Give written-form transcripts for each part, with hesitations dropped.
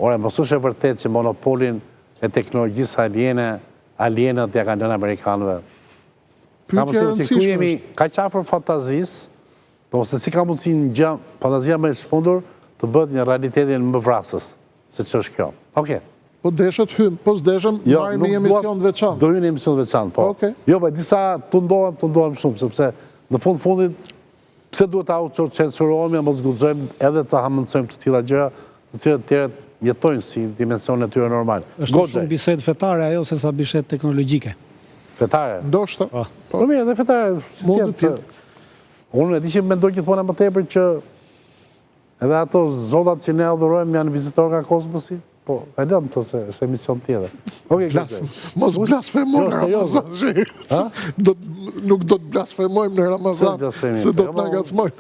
Ore, mos është e vërtet që monopolin e teknologjisë alienët ja kanë lënë Amerikanëve. Ka mësuar që këtu jemi ka qafër fantazisë, po se si ka mundësi një gjë, fantazia më e shpundur të bëhet një realitetin më vrasës, se që është kjo. Okej. Po deshet hym, po s'deshem marrim një emision të veçantë. Do hyjmë një emision të veçantë, po. Jo, po disa tundohem shumë, sepse në fundit pse duhet të autocensurohemi e mos guxojmë edhe të hamendësojmë të tilla gjëra, të cilat tjerët jetojnë si dimensionet e tyre normal. Është shumë bisedë fetare ajo se sa bisedë teknologjike. Fetare? Ndoshta. Po mirë, edhe fetare. Mund të jetë. Unë e di që mendoj gjithmonë më tepër që edhe ato zotat që ne adhurojmë janë vizitorë nga kosmosi. Po, e lëmë të se është emision tjetër. Mos blasfemojmë në Ramazan. Nuk do të blasfemojmë në Ramazan, se do të nga gacmojmë.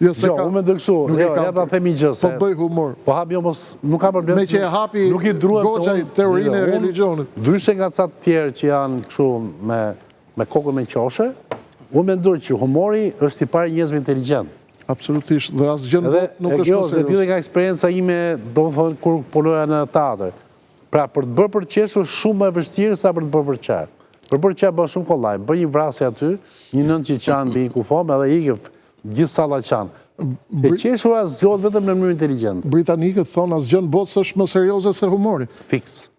Jo, unë me dërksu, ja ta themi gjë. Po bëj humor. Po hapi, nuk ka problem. Me që e hapi goqa i teorinë e religionit. Ndryshe nga ca tjerë që janë kështu me kokën me qoshe, unë me ndurë që humori është i parë njerëzve inteligent. Absolutisht, dhe asë gjënë botë nuk është më serios. Dhe nga eksperienca ime, do më thonë, kur punoja në teatr. Pra, për të bërë për qesh është shumë më e vështirë sa për të bërë për qerë. Për bërë qerë bërë shumë kollaj. Bërë një vrasje aty, një nënë që qanë bi kufom, edhe i gjithë salla qanë. E qeshura zgjodh vetëm në mënyrë inteligjente. Britanikët thonë asë gjënë botë është më serioze se humori. Fix.